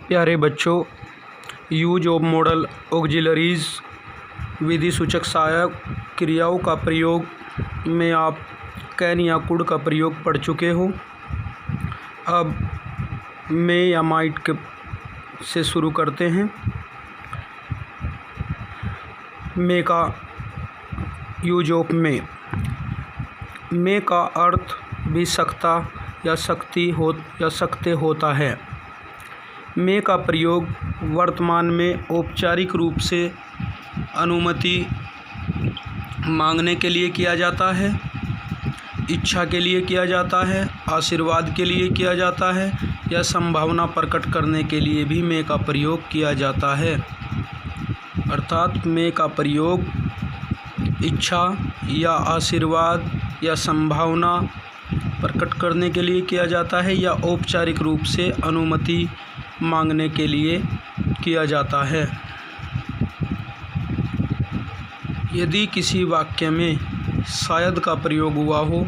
प्यारे बच्चों, use of model auxiliaries विधि सूचक सहायक क्रियाओं का प्रयोग में आप कैन या कुड का प्रयोग पढ़ चुके हो। अब मे या माइट के से शुरू करते हैं। मे का यूज ऑफ मे का अर्थ भी सकता या सकते होता है। मे का प्रयोग वर्तमान में औपचारिक रूप से अनुमति मांगने के लिए किया जाता है, इच्छा के लिए किया जाता है, आशीर्वाद के लिए किया जाता है या संभावना प्रकट करने के लिए भी मे का प्रयोग किया जाता है। अर्थात मे का प्रयोग इच्छा या आशीर्वाद या संभावना प्रकट करने के लिए किया जाता है या औपचारिक रूप से अनुमति मांगने के लिए किया जाता है। यदि किसी वाक्य में शायद का प्रयोग हुआ हो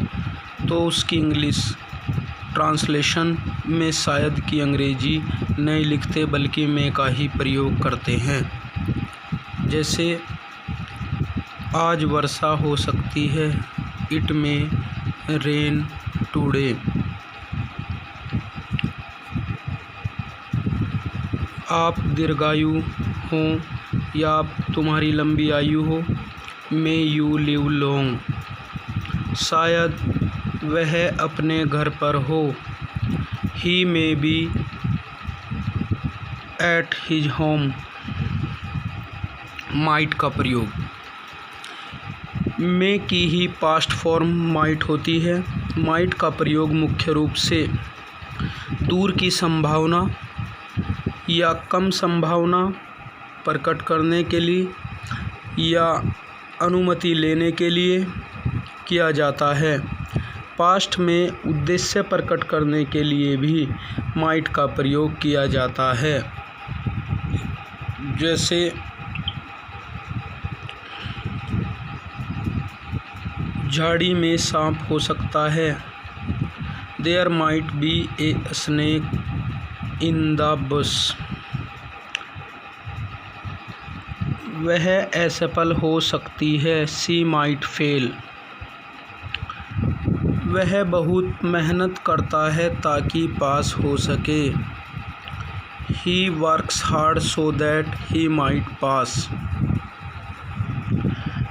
तो उसकी इंग्लिश ट्रांसलेशन में शायद की अंग्रेजी नहीं लिखते बल्कि मे का ही प्रयोग करते हैं। जैसे आज वर्षा हो सकती है, इट में रेन टुडे। आप दीर्घायु हो या तुम्हारी लंबी आयु हो, मे यू लिव लॉन्ग। शायद वह अपने घर पर हो, he may be at his home. Might का प्रयोग मे की ही पास्ट फॉर्म माइट होती है। माइट का प्रयोग मुख्य रूप से दूर की संभावना या कम संभावना प्रकट करने के लिए या अनुमति लेने के लिए किया जाता है। पास्ट में उद्देश्य प्रकट करने के लिए भी माइट का प्रयोग किया जाता है। जैसे झाड़ी में सांप हो सकता है, there might be a snake in the bush. वह असफल हो सकती है, शी माइट फेल। वह बहुत मेहनत करता है ताकि पास हो सके, he works hard so that he might pass.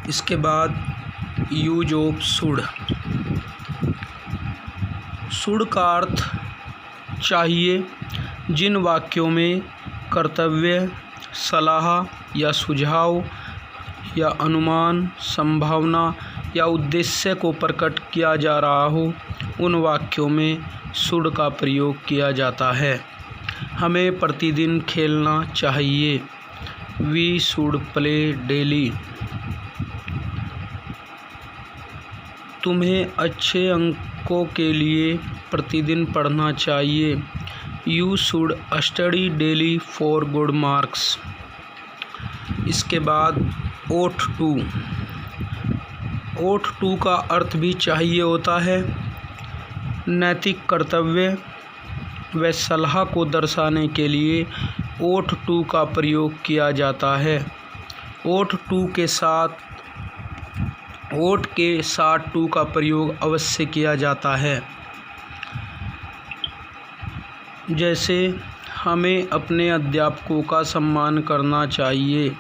इसके बाद यूज ऑफ शुड। शुड का अर्थ चाहिए। जिन वाक्यों में कर्तव्य, सलाह या सुझाव या अनुमान, संभावना या उद्देश्य को प्रकट किया जा रहा हो, उन वाक्यों में शुड का प्रयोग किया जाता है। हमें प्रतिदिन खेलना चाहिए, वी शुड प्ले डेली। तुम्हें अच्छे अंकों के लिए प्रतिदिन पढ़ना चाहिए, you should study daily for good marks. इसके बाद ought to। ought to का अर्थ भी चाहिए होता है। नैतिक कर्तव्य व सलाह को दर्शाने के लिए ought to का प्रयोग किया जाता है। ought to के साथ ought के साथ to का प्रयोग अवश्य किया जाता है। जैसे हमें अपने अध्यापकों का सम्मान करना चाहिए,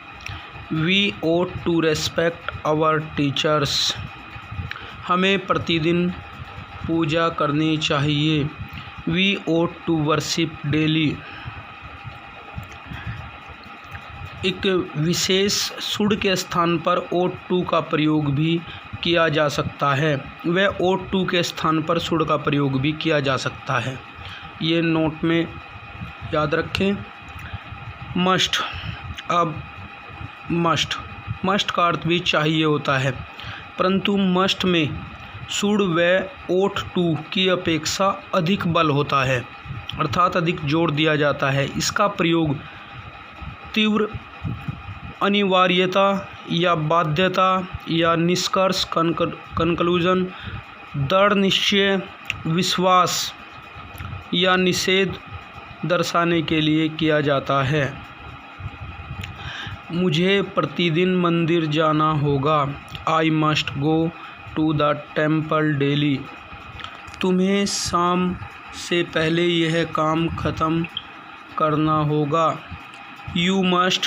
we ought to respect our teachers। हमें प्रतिदिन पूजा करनी चाहिए, we ought to worship daily। एक विशेष शुड के स्थान पर ought to का प्रयोग भी किया जा सकता है, वह ought to के स्थान पर शुड का प्रयोग भी किया जा सकता है। ये नोट में याद रखें। मस्ट। अब मस्ट का अर्थ भी चाहिए होता है, परंतु मस्ट में शुड व ought to की अपेक्षा अधिक बल होता है, अर्थात अधिक जोर दिया जाता है। इसका प्रयोग तीव्र अनिवार्यता या बाध्यता या निष्कर्ष कंक्लूजन, दृढ़ निश्चय, विश्वास या निषेध दर्शाने के लिए किया जाता है। मुझे प्रतिदिन मंदिर जाना होगा। I must go to the temple daily. तुम्हें शाम से पहले यह काम ख़त्म करना होगा। You must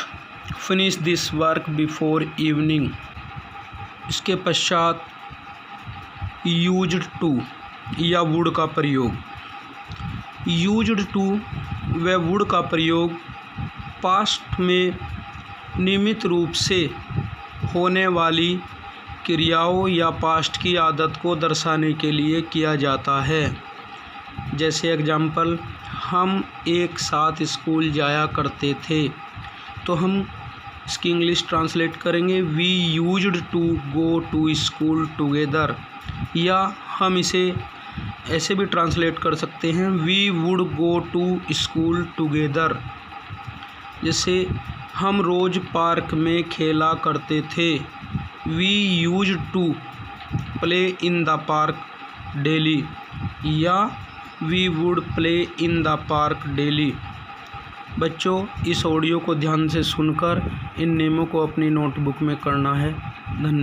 finish this work before evening. इसके पश्चात यूज्ड टू या वुड का प्रयोग। यूज्ड टू व वुड का प्रयोग पास्ट में नियमित रूप से होने वाली क्रियाओं या पास्ट की आदत को दर्शाने के लिए किया जाता है। जैसे एग्जाम्पल, हम एक साथ स्कूल जाया करते थे, तो हम इसकी इंग्लिश ट्रांसलेट करेंगे we used to go to school together. या हम इसे ऐसे भी ट्रांसलेट कर सकते हैं we would go to school together. जैसे हम रोज़ पार्क में खेला करते थे। We used to play in the park daily. या we would play in the park daily. बच्चों, इस ऑडियो को ध्यान से सुनकर इन नियमों को अपनी नोटबुक में करना है। धन्यवाद।